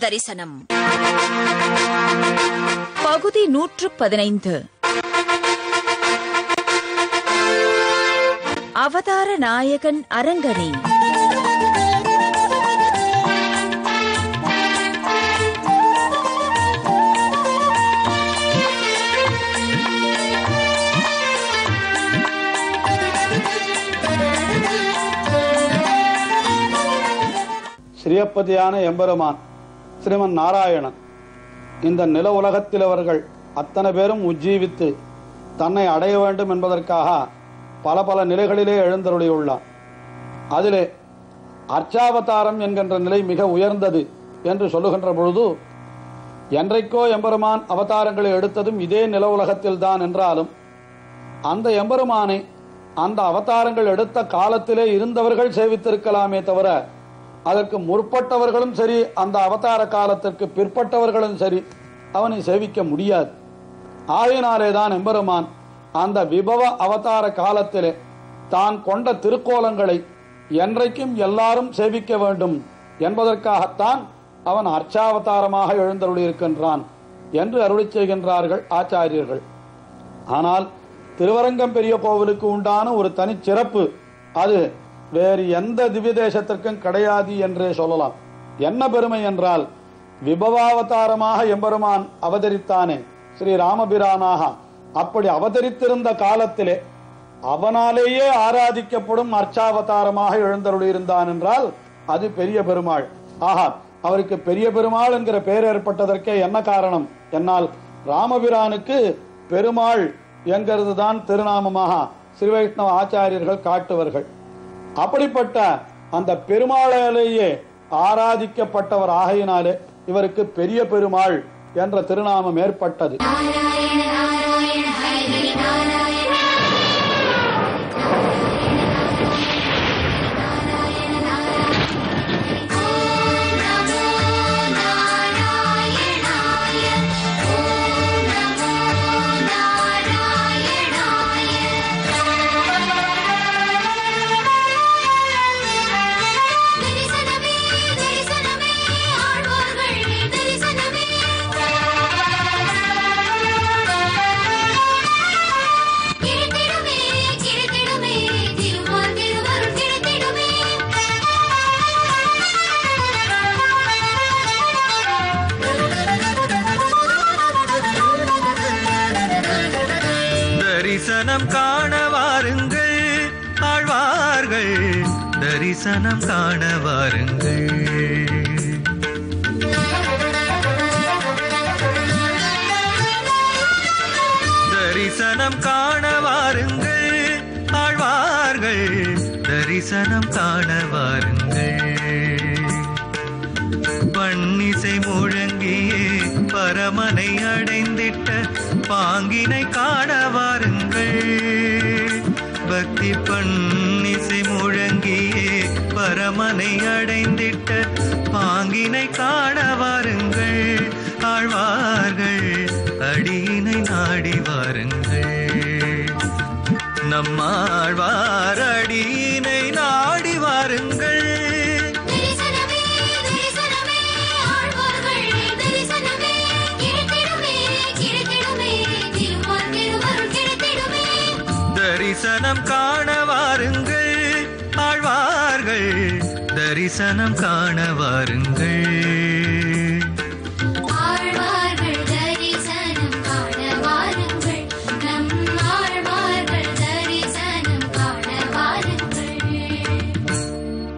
தரிசனம் பகுதி 115. அவதார நாயகன் அரங்கனே. ஸ்ரீயப்பதியான எம்பெருமான் ஸ்ரீமன் நாராயணன் இந்த நில உலகத்தில் அவர்கள் அத்தனை பேரும் உஜ்ஜீவித்து தன்னை அடைய வேண்டும் என்பதற்காக பல பல நிலைகளிலே எழுந்தருளியுள்ளார். அதிலே அர்ச்சாவதாரம் என்கின்ற நிலை மிக உயர்ந்தது என்று சொல்லுகின்ற பொழுது, என்றைக்கோ எம்பெருமான் அவதாரங்களை எடுத்ததும் இதே நில உலகத்தில் தான் என்றாலும் அந்த எம்பெருமானை அந்த அவதாரங்கள் எடுத்த காலத்திலே இருந்தவர்கள் சேவித்திருக்கலாமே தவிர அதற்கு முற்பட்டவர்களும் சரி அந்த அவதார காலத்திற்கு பிற்பட்டவர்களும் சரி அவனை சேவிக்க முடியாது. ஆகையினாலேதான் எம்பெருமான் அந்த விபவ அவதார காலத்திலே தான் கொண்ட திருக்கோலங்களை என்றைக்கும் எல்லாரும் சேவிக்க வேண்டும் என்பதற்காகத்தான் அவன் அர்ச்சாவதாரமாக எழுந்தருளியிருக்கின்றான் என்று அருளி செய்கின்றார்கள் ஆச்சாரியர்கள். ஆனால் திருவரங்கம் பெரிய கோவிலுக்கு உண்டான ஒரு தனிச்சிறப்பு அது வேறு எந்த திவ்ய தேசத்திற்கும் கிடையாது என்றே சொல்லலாம். என்ன பெருமை என்றால், விபவாவதாரமாக எம்பெருமான் அவதரித்தானே ஸ்ரீ ராமபிரானாக, அப்படி அவதரித்திருந்த காலத்திலே அவனாலேயே ஆராதிக்கப்படும் அர்ச்சாவதாரமாக எழுந்தருளியிருந்தான் என்றால் அது பெரிய பெருமாள். ஆஹா, அவருக்கு பெரிய பெருமாள் என்கிற பெயர் ஏற்பட்டதற்கே என்ன காரணம் என்னால், ராமபிரானுக்கு பெருமாள் என்கிறது தான் திருநாமமாக ஸ்ரீ வைஷ்ணவ ஆச்சாரியர்கள் காட்டுவார்கள். அப்படிப்பட்ட அந்த பெருமாளையே ஆராதிக்கப்பட்டவர் ஆகையினாலே இவருக்கு பெரிய பெருமாள் என்ற திருநாமம் ஏற்பட்டது. தரிசனம் காண வாருங்கள் ஆழ்வார்கள், தரிசனம் காண வாருங்கள். தரிசனம் காண வாருங்கள் ஆழ்வார்கள், தரிசனம் காண வாருங்கள். பன்னிசை முழங்கியே பரமனை அடைந்திட்ட பாங்கினை காண வாருங்கள். பக்தி பன்னிசை முழங்கியே பரமனை அடைந்திட்ட பாங்கினை காண வாருங்கள். ஆழ்வார்கள் அடியினை நாடி வாருங்கள், நம்மாழ்வார் அடியினை நாடி வாருங்கள். தரிசனம் காண வாருங்கள் ஆழ்வார்கள், தரிசனம் காண வாருங்கள்.